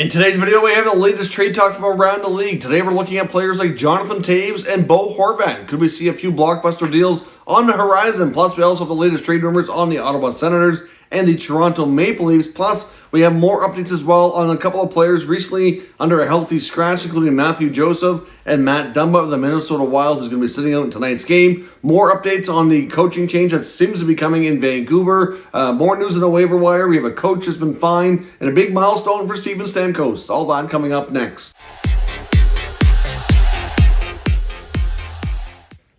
In today's video, we have the latest trade talk from around the league. Today, we're looking at players like Jonathan Toews and Bo Horvat. Could we see a few blockbuster deals on the horizon? Plus, we also have the latest trade rumors on the Ottawa Senators and the Toronto Maple Leafs. Plus, we have more updates as well on a couple of players recently under a healthy scratch, including Matthew Joseph and Matt Dumba of the Minnesota Wild, who's going to be sitting out in tonight's game. More updates on the coaching change that seems to be coming in Vancouver. More news in the waiver wire. We have a coach that's been fined and a big milestone for Stamkos. All that coming up next.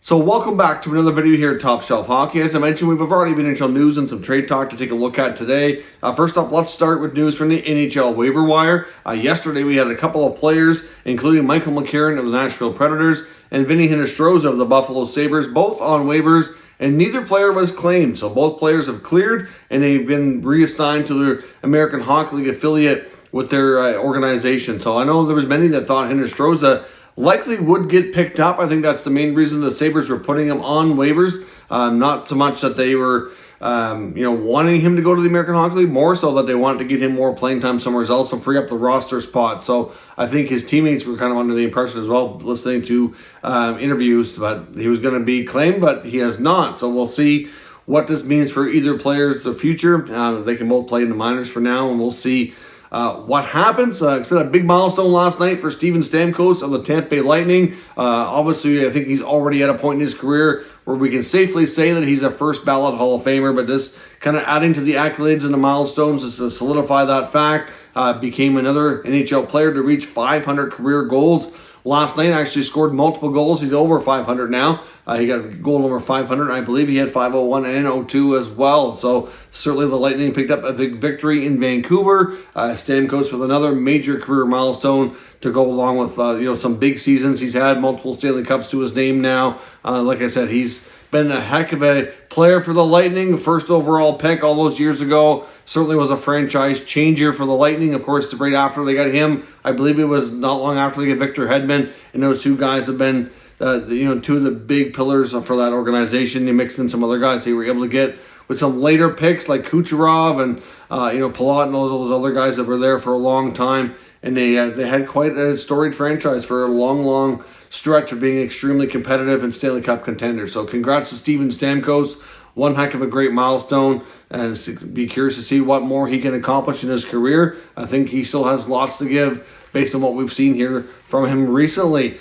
So welcome back to another video here at Top Shelf Hockey. As I mentioned, we've already been NHL news and some trade talk to take a look at today. First up, let's start with news from the NHL waiver wire. Yesterday, we had a couple of players, including Michael McCarron of the Nashville Predators and Vinny Hinostroza of the Buffalo Sabres, both on waivers, and neither player was claimed. So both players have cleared, and they've been reassigned to their American Hockey League affiliate with their organization. So I know there was many that thought Hinostroza likely would get picked up. I think that's the main reason the Sabres were putting him on waivers. Not so much that they were, wanting him to go to the American Hockey League, more so that they wanted to get him more playing time somewhere else and free up the roster spot. So I think his teammates were kind of under the impression as well, listening to interviews, that he was going to be claimed, but he has not. So we'll see what this means for either players in the future. They can both play in the minors for now, and we'll see what happens. It's a big milestone last night for Steven Stamkos of the Tampa Bay Lightning. Obviously, I think he's already at a point in his career where we can safely say that he's a first ballot Hall of Famer, but this kind of adding to the accolades and the milestones to solidify that fact, became another NHL player to reach 500 career goals. Last night, actually scored multiple goals. He's over 500 now. He got goal number 500. I believe he had 501 and 02 as well. So certainly the Lightning picked up a big victory in Vancouver. Stamkos with another major career milestone to go along with some big seasons. He's had multiple Stanley Cups to his name now. Like I said, he's been a heck of a player for the Lightning. First overall pick all those years ago. Certainly was a franchise changer for the Lightning. Of course, right after they got him, I believe it was not long after they got Victor Hedman. And those two guys have been, two of the big pillars for that organization. They mixed in some other guys they were able to get with some later picks like Kucherov and, Palat and all those other guys that were there for a long time. And they had quite a storied franchise for a long stretch of being extremely competitive and Stanley Cup contenders. So congrats to Steven Stamkos. One heck of a great milestone, and be curious to see what more he can accomplish in his career. I think he still has lots to give based on what we've seen here from him recently.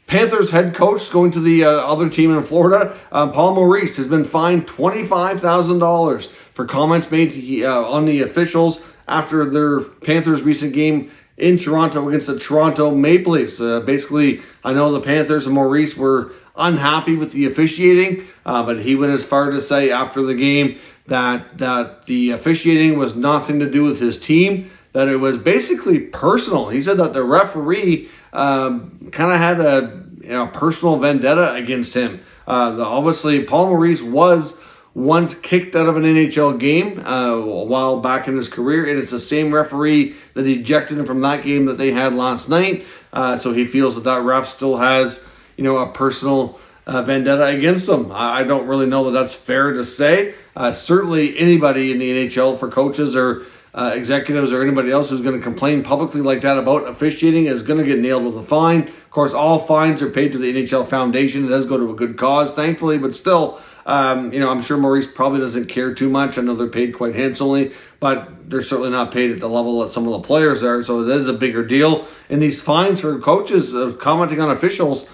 Panthers head coach going to the other team in Florida, Paul Maurice, has been fined $25,000 for comments made on the officials after their Panthers' recent game in Toronto against the Toronto Maple Leafs. Basically, I know the Panthers and Maurice were unhappy with the officiating, but he went as far to say after the game that the officiating was nothing to do with his team, that it was basically personal. He said that the referee kind of had a personal vendetta against him. Obviously, Paul Maurice was once kicked out of an NHL game a while back in his career, and it's the same referee that ejected him from that game that they had last night. So he feels that ref still has, a personal vendetta against him. I don't really know that that's fair to say. Certainly anybody in the NHL, for coaches or executives or anybody else who's going to complain publicly like that about officiating, is going to get nailed with a fine. Of course, all fines are paid to the NHL Foundation. It does go to a good cause, thankfully, but still, I'm sure Maurice probably doesn't care too much. I know they're paid quite handsomely, but they're certainly not paid at the level that some of the players are, so it is a bigger deal. And these fines for coaches commenting on officials,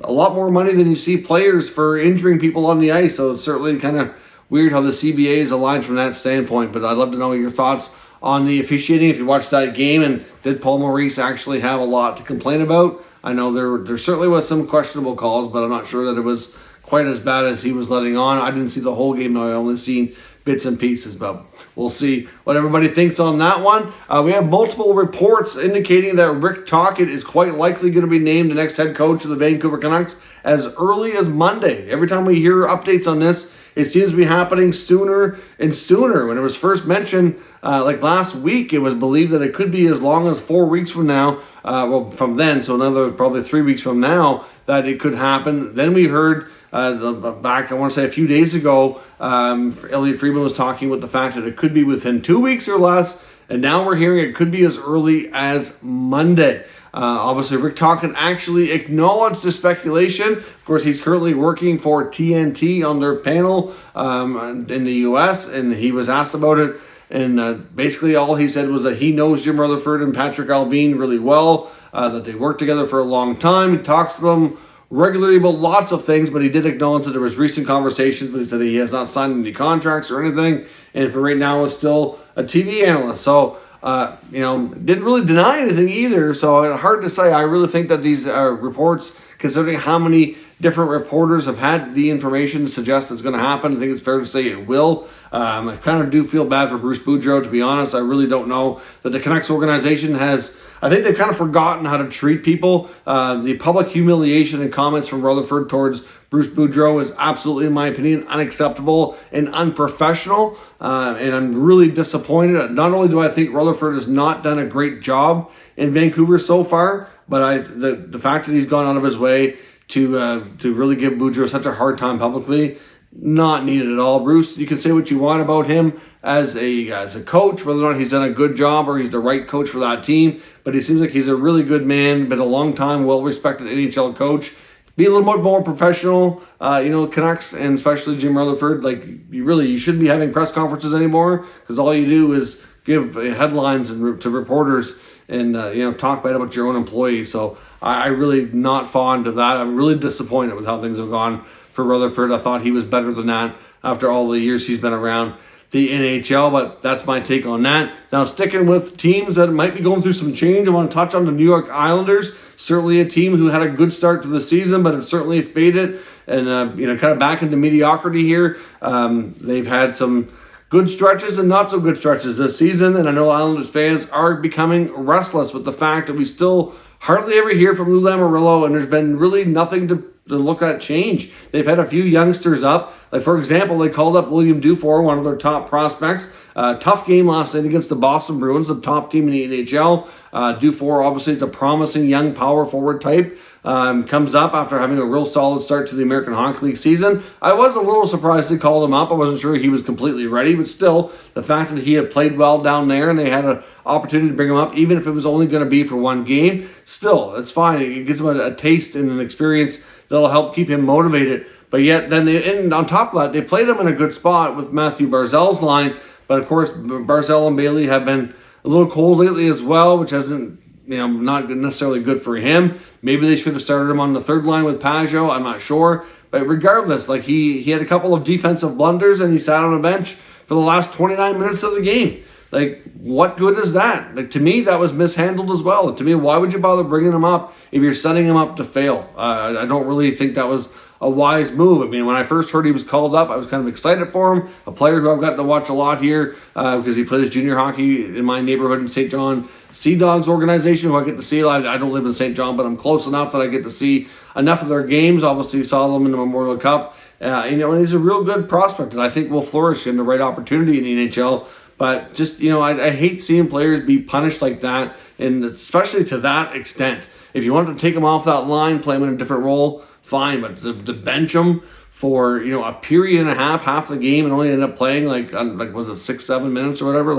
a lot more money than you see players for injuring people on the ice, so it's certainly kind of weird how the CBA is aligned from that standpoint. But I'd love to know your thoughts on the officiating if you watched that game, and did Paul Maurice actually have a lot to complain about? I know there certainly was some questionable calls, but I'm not sure that it was quite as bad as he was letting on. I didn't see the whole game, though. I only seen bits and pieces, but we'll see what everybody thinks on that one. We have multiple reports indicating that Rick Tocchet is quite likely going to be named the next head coach of the Vancouver Canucks as early as Monday. Every time we hear updates on this, it seems to be happening sooner and sooner. When it was first mentioned, like last week, it was believed that it could be as long as 4 weeks from now, from then, so another probably 3 weeks from now, that it could happen. Then we heard back, I want to say a few days ago, Elliot Friedman was talking about the fact that it could be within 2 weeks or less. and now we're hearing it could be as early as Monday. Obviously, Rick Tocchet actually acknowledged the speculation. Of course, he's currently working for TNT on their panel in the U.S., and he was asked about it. And basically all he said was that he knows Jim Rutherford and Patrick Allvin really well, that they worked together for a long time. He talks to them regularly about lots of things, but he did acknowledge that there was recent conversations, but he said he has not signed any contracts or anything, and for right now is still a TV analyst. So, didn't really deny anything either, so hard to say. I really think that these reports, considering how many different reporters have had the information to suggest it's going to happen, I think it's fair to say it will. I kind of do feel bad for Bruce Boudreau, to be honest. I really don't know that the Canucks organization has... I think they've kind of forgotten how to treat people. The public humiliation and comments from Rutherford towards Bruce Boudreau is absolutely, in my opinion, unacceptable and unprofessional. And I'm really disappointed. Not only do I think Rutherford has not done a great job in Vancouver so far, but the fact that he's gone out of his way to really give Boudreau such a hard time publicly, not needed at all. Bruce, you can say what you want about him as a coach, whether or not he's done a good job or he's the right coach for that team, but he seems like he's a really good man, been a long time, well-respected NHL coach. Be a little bit more professional, Canucks, and especially Jim Rutherford. Like, you shouldn't be having press conferences anymore, because all you do is give headlines to reporters and talk bad about your own employees. So I'm really not fond of that. I'm really disappointed with how things have gone for Rutherford. I thought he was better than that after all the years he's been around the NHL, but that's my take on that. Now, sticking with teams that might be going through some change, I want to touch on the New York Islanders. Certainly a team who had a good start to the season, but have certainly faded and kind of back into mediocrity here. They've had some good stretches and not so good stretches this season, and I know Islanders fans are becoming restless with the fact that we still hardly ever hear from Lou Lamoriello, and there's been really nothing to look at change. They've had a few youngsters up. Like, for example, they called up William Dufour, one of their top prospects. Tough game last night against the Boston Bruins, the top team in the NHL. Dufour, obviously, is a promising young power forward type. Comes up after having a real solid start to the American Hockey League season. I was a little surprised they called him up. I wasn't sure he was completely ready, but still, the fact that he had played well down there and they had an opportunity to bring him up, even if it was only going to be for one game, still, it's fine. It gives him a taste and an experience that'll help keep him motivated. But yet, then on top of that, they played him in a good spot with Matthew Barzal's line. But of course, Barzal and Bailey have been a little cold lately as well, which hasn't, not necessarily good for him. Maybe they should have started him on the third line with Pajot. I'm not sure. But regardless, like he had a couple of defensive blunders and he sat on a bench for the last 29 minutes of the game. Like, what good is that? Like, to me, that was mishandled as well. To me, why would you bother bringing him up if you're setting him up to fail? I don't really think that was a wise move. I mean, when I first heard he was called up, I was kind of excited for him. A player who I've gotten to watch a lot here because he plays junior hockey in my neighborhood in St. John Sea Dogs organization, who I get to see. I don't live in St. John, but I'm close enough that I get to see enough of their games. Obviously, saw them in the Memorial Cup. And he's a real good prospect, and I think will flourish in the right opportunity in the NHL. But just, I hate seeing players be punished like that, and especially to that extent. If you want to take them off that line, play them in a different role, fine. But to bench them for, a period and a half the game, and only end up playing was it 6-7 minutes or whatever?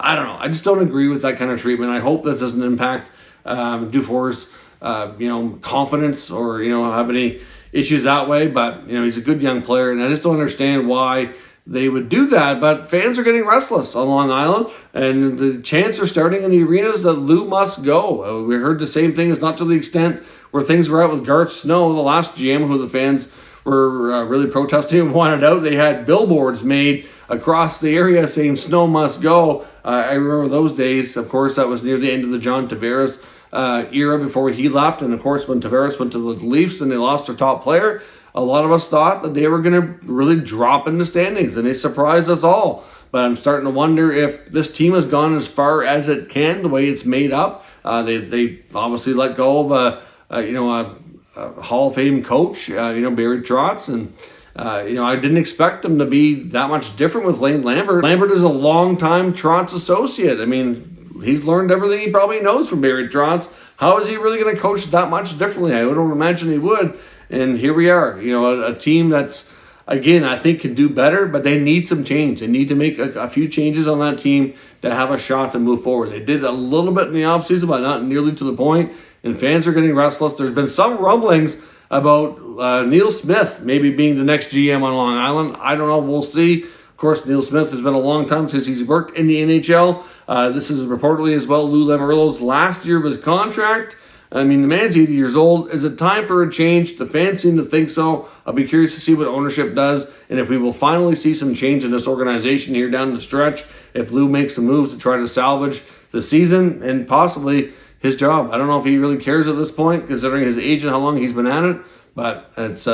I don't know. I just don't agree with that kind of treatment. I hope this doesn't impact Dufour's, confidence or, have any issues that way. But, he's a good young player, and I just don't understand why they would do that. But fans are getting restless on Long Island, and the chants are starting in the arenas that Lou must go. We heard the same thing. It's not to the extent where things were out with Garth Snow, the last GM who the fans were really protesting and wanted out. They had billboards made across the area saying Snow must go. I remember those days. Of course, that was near the end of the John Tavares era before he left. And of course, when Tavares went to the Leafs and they lost their top player, a lot of us thought that they were going to really drop in the standings, and they surprised us all. But I'm starting to wonder if this team has gone as far as it can, the way it's made up. They obviously let go of a Hall of Fame coach, Barry Trotz, and I didn't expect them to be that much different with Lane Lambert. Lambert is a longtime Trotz associate. I mean, he's learned everything he probably knows from Barry Trotz. How is he really going to coach that much differently? I don't imagine he would. And here we are, a team that's again, I think can do better, but they need some change. They need to make a few changes on that team to have a shot to move forward. They did a little bit in the offseason, but not nearly to the point, and fans are getting restless. There's been some rumblings about Neil Smith maybe being the next GM on Long Island. I don't know. We'll see. Of course, Neil Smith has been a long time since he's worked in the NHL. This is reportedly as well Lou Lamoriello's last year of his contract. I mean, the man's 80 years old. Is it time for a change? The fans seem to think so. I'll be curious to see what ownership does and if we will finally see some change in this organization here down the stretch, if Lou makes some moves to try to salvage the season and possibly his job. I don't know if he really cares at this point, considering his age and how long he's been at it, but it's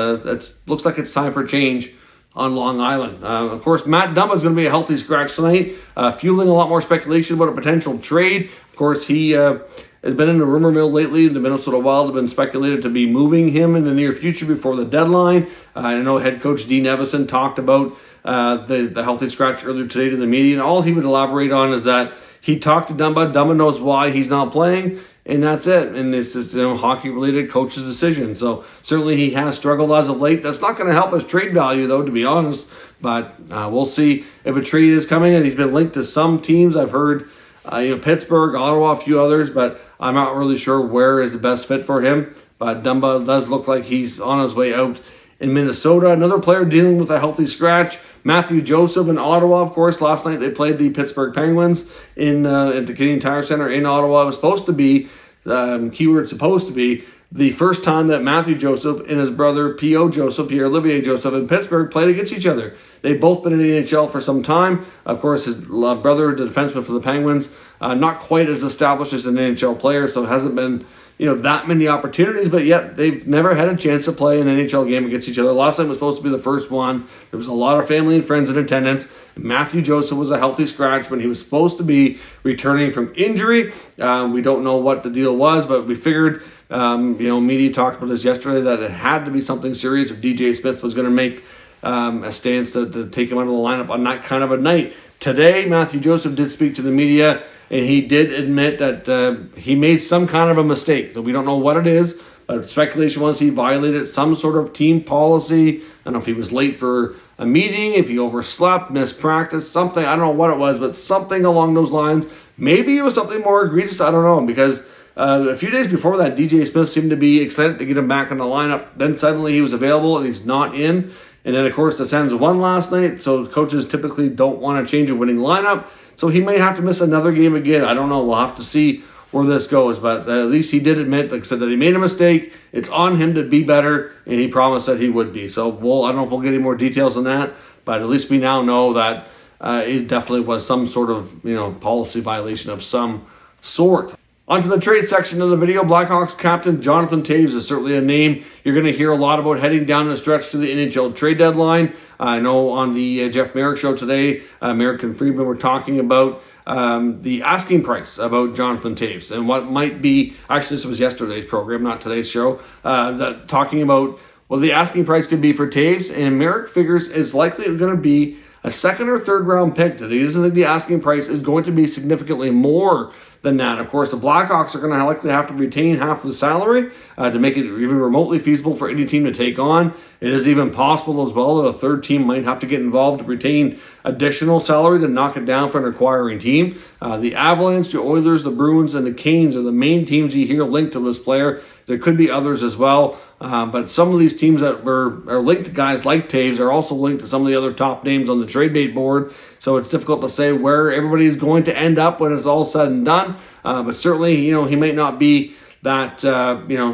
looks like it's time for change on Long Island. Of course, Matt Dumba is going to be a healthy scratch tonight, fueling a lot more speculation about a potential trade. Of course, he has been in the rumor mill lately. The Minnesota Wild have been speculated to be moving him in the near future before the deadline. I know head coach Dean Evison talked about the healthy scratch earlier today to the media, and all he would elaborate on is that he talked to Dumba. Dumba knows why he's not playing, and that's it. And it's just, hockey-related coach's decision. So certainly he has struggled as of late. That's not going to help his trade value, though, to be honest. But we'll see if a trade is coming. And he's been linked to some teams. I've heard, Pittsburgh, Ottawa, a few others, but I'm not really sure where is the best fit for him. But Dumba does look like he's on his way out in Minnesota. Another player dealing with a healthy scratch, Matthew Joseph in Ottawa. Of course, last night they played the Pittsburgh Penguins at the Canadian Tire Center in Ottawa. It was supposed to be, keyword supposed to be, the first time that Matthew Joseph and his brother Pierre-Olivier Joseph in Pittsburgh played against each other. They've both been in the NHL for some time. Of course, his brother, the defenseman for the Penguins, not quite as established as an NHL player, so it hasn't been that many opportunities, but yet they've never had a chance to play an NHL game against each other. Last night was supposed to be the first one. There was a lot of family and friends in attendance. Matthew Joseph was a healthy scratch when he was supposed to be returning from injury. We don't know what the deal was, but we figured, media talked about this yesterday, that it had to be something serious if DJ Smith was going to make a stance to take him out of the lineup on that kind of a night. Today, Matthew Joseph did speak to the media, and he did admit that he made some kind of a mistake. So we don't know what it is, but speculation was he violated some sort of team policy. I don't know if he was late for a meeting, if he overslept, missed practice, something. I don't know what it was, but something along those lines. Maybe it was something more egregious. I don't know, because a few days before that, DJ Smith seemed to be excited to get him back in the lineup. Then suddenly he was available and he's not in. And then, of course, the Sens won last night, so coaches typically don't want to change a winning lineup. So he may have to miss another game again. I don't know. We'll have to see where this goes. But at least he did admit, like I said, that he made a mistake. It's on him to be better, and he promised that he would be. So I don't know if we'll get any more details on that, but at least we now know that it definitely was some sort of policy violation of some sort. On to the trade section of the video. Blackhawks captain Jonathan Toews is certainly a name you're going to hear a lot about heading down the stretch to the NHL trade deadline. I know on the Jeff Merrick show today, Merrick and Friedman were talking about the asking price about Jonathan Toews and what might be, actually this was yesterday's program, not today's show, talking about what the asking price could be for Toews, and Merrick figures it's likely going to be a second or third round pick. He doesn't think the asking price is going to be significantly more than that. Of course, the Blackhawks are going to likely have to retain half the salary to make it even remotely feasible for any team to take on. It is even possible as well that a third team might have to get involved to retain additional salary to knock it down for an acquiring team. The Avalanche, the Oilers, the Bruins, and the Canes are the main teams you hear linked to this player. There could be others as well. But some of these teams that are linked to guys like Toews are also linked to some of the other top names on the trade bait board. So it's difficult to say where everybody's going to end up when it's all said and done. But certainly, he might not be that,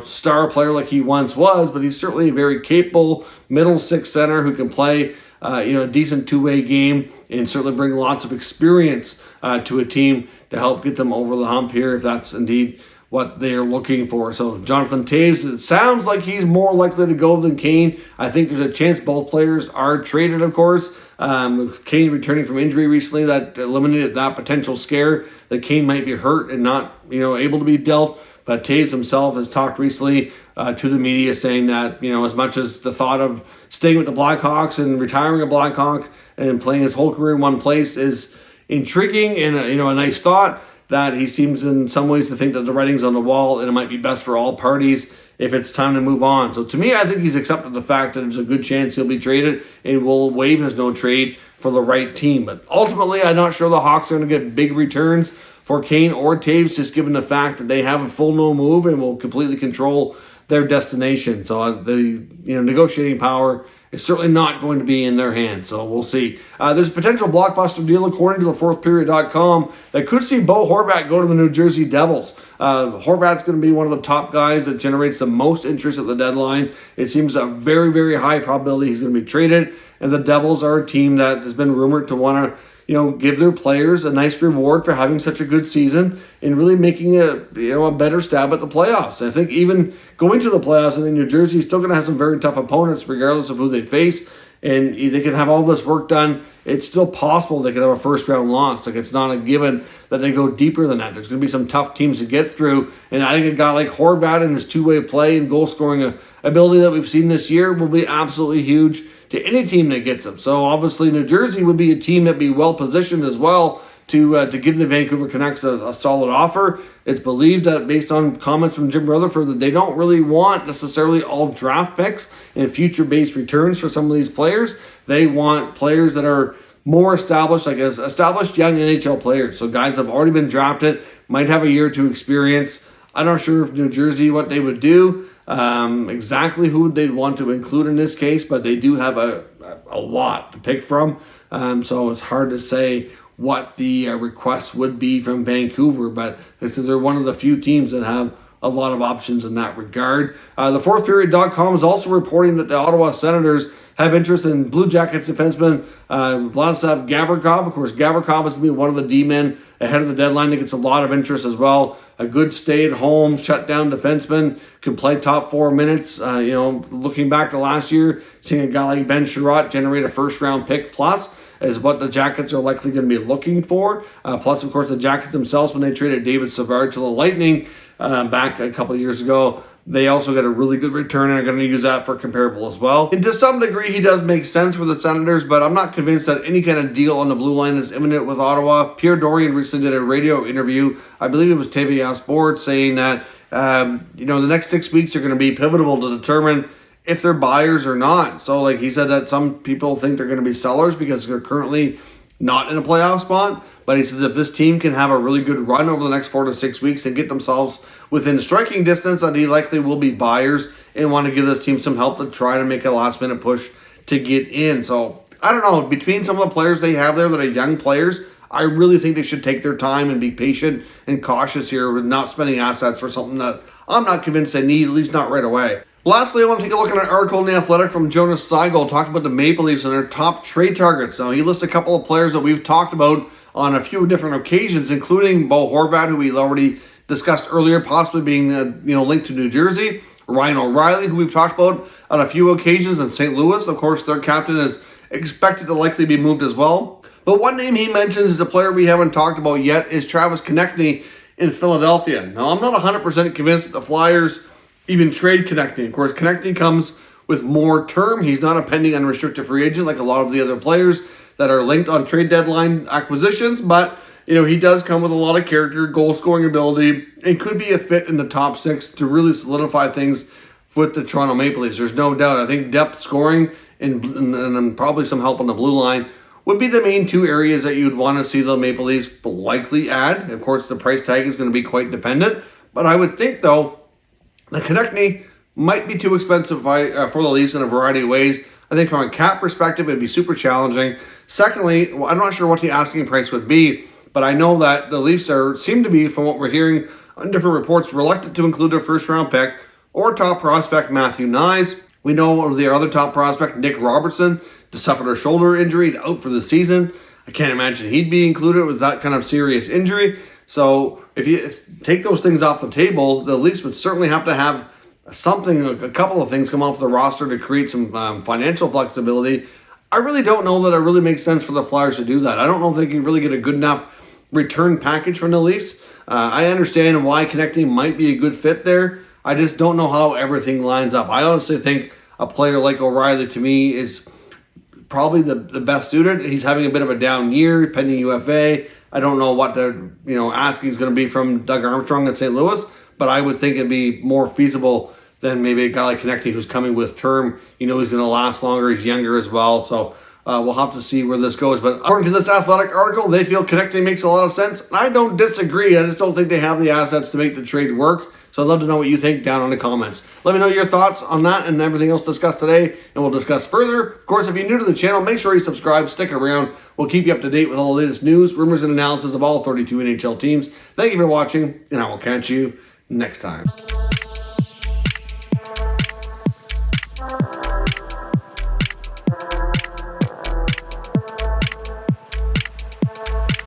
star player like he once was, but he's certainly a very capable middle six center who can play, a decent two-way game and certainly bring lots of experience to a team to help get them over the hump here if that's indeed what they're looking for. So Jonathan Toews, it sounds like he's more likely to go than Kane. I think there's a chance both players are traded, of course. Kane returning from injury recently, that eliminated that potential scare that Kane might be hurt and not, able to be dealt. But Toews himself has talked recently to the media saying that, as much as the thought of staying with the Blackhawks and retiring a Blackhawk and playing his whole career in one place is intriguing and, a nice thought, that he seems in some ways to think that the writing's on the wall and it might be best for all parties if it's time to move on. So to me, I think he's accepted the fact that there's a good chance he'll be traded and will waive his no trade for the right team. But ultimately, I'm not sure the Hawks are going to get big returns for Kane or Toews, just given the fact that they have a full no move and will completely control their destination. So the negotiating power is certainly not going to be in their hands. So we'll see. There's a potential blockbuster deal, according to thefourthperiod.com, that could see Bo Horvat go to the New Jersey Devils. Horvat's going to be one of the top guys that generates the most interest at the deadline. It seems a very, very high probability he's going to be traded. And the Devils are a team that has been rumored to want to give their players a nice reward for having such a good season and really making a better stab at the playoffs. I think even going to the playoffs, I think New Jersey's still going to have some very tough opponents regardless of who they face, and they can have all this work done. It's still possible they could have a first-round loss. Like, it's not a given that they go deeper than that. There's going to be some tough teams to get through, and I think a guy like Horvat and his two-way play and goal-scoring ability that we've seen this year will be absolutely huge to any team that gets him. So obviously New Jersey would be a team that'd be well positioned as well to give the Vancouver Canucks a solid offer. It's believed that, based on comments from Jim Rutherford, that they don't really want necessarily all draft picks and future-based returns for some of these players. They want players that are more established, like as established young NHL players. So guys that have already been drafted, might have a year or two experience. I'm not sure if New Jersey, what they would do, exactly who they'd want to include in this case, but they do have a lot to pick from. So it's hard to say what the requests would be from Vancouver, but they're one of the few teams that have a lot of options in that regard. TheFourthPeriod.com is also reporting that the Ottawa Senators have interest in Blue Jackets defenseman Vladislav Gavrikov. Of course, Gavrikov is going to be one of the D-men ahead of the deadline. He gets a lot of interest as well. A good stay-at-home, shutdown defenseman, can play top 4 minutes. Looking back to last year, seeing a guy like Ben Sherratt generate a first-round pick plus is what the Jackets are likely going to be looking for. Plus, of course, the Jackets themselves, when they traded David Savard to the Lightning back a couple of years ago, they also got a really good return and are going to use that for comparable as well. And to some degree, he does make sense for the Senators, but I'm not convinced that any kind of deal on the blue line is imminent with Ottawa. Pierre Dorian recently did a radio interview, I believe it was TVA Sports, saying that the next 6 weeks are going to be pivotal to determine if they're buyers or not. So he said that some people think they're going to be sellers because they're currently not in a playoff spot. But he says if this team can have a really good run over the next 4 to 6 weeks and get themselves within striking distance, that he likely will be buyers and want to give this team some help to try to make a last-minute push to get in. So, I don't know. Between some of the players they have there that are young players, I really think they should take their time and be patient and cautious here with not spending assets for something that I'm not convinced they need, at least not right away. Lastly, I want to take a look at an article in The Athletic from Jonas Seigel talking about the Maple Leafs and their top trade targets. Now, he lists a couple of players that we've talked about on a few different occasions, including Bo Horvat, who we already discussed earlier, possibly being linked to New Jersey. Ryan O'Reilly, who we've talked about on a few occasions in St. Louis. Of course, their captain is expected to likely be moved as well. But one name he mentions is a player we haven't talked about yet is Travis Konecny in Philadelphia. Now, I'm not 100% convinced that the Flyers even trade Konecny. Of course, Konecny comes with more term. He's not a pending unrestricted free agent like a lot of the other players that are linked on trade deadline acquisitions, but he does come with a lot of character, goal scoring ability, and could be a fit in the top 6 to really solidify things with the Toronto Maple Leafs. There's no doubt. I think depth scoring and probably some help on the blue line would be the main 2 areas that you'd want to see the Maple Leafs likely add. Of course, the price tag is going to be quite dependent, but I would think, though, the Konecny might be too expensive for the Leafs in a variety of ways. I think from a cap perspective, it'd be super challenging. Secondly, I'm not sure what the asking price would be, but I know that the Leafs seem to be, from what we're hearing on different reports, reluctant to include their first-round pick or top prospect Matthew Nyes. We know their other top prospect, Nick Robertson, suffered a shoulder injury, he's out for the season. I can't imagine he'd be included with that kind of serious injury. So if you take those things off the table, the Leafs would certainly have to have a couple of things come off the roster to create some financial flexibility. I really don't know that it really makes sense for the Flyers to do that. I don't know if they can really get a good enough return package from the Leafs. I understand why Konecny might be a good fit there. I just don't know how everything lines up. I honestly think a player like O'Reilly, to me, is probably the best suited. He's having a bit of a down year, pending UFA. I don't know what the asking is going to be from Doug Armstrong in St. Louis, but I would think it'd be more feasible than maybe a guy like Konecny who's coming with term. He's going to last longer. He's younger as well, so we'll have to see where this goes. But according to this Athletic article, they feel Konecny makes a lot of sense. I don't disagree. I just don't think they have the assets to make the trade work. So I'd love to know what you think down in the comments. Let me know your thoughts on that and everything else discussed today, and we'll discuss further. Of course, if you're new to the channel, make sure you subscribe, stick around. We'll keep you up to date with all the latest news, rumors, and analysis of all 32 NHL teams. Thank you for watching, and I will catch you next time.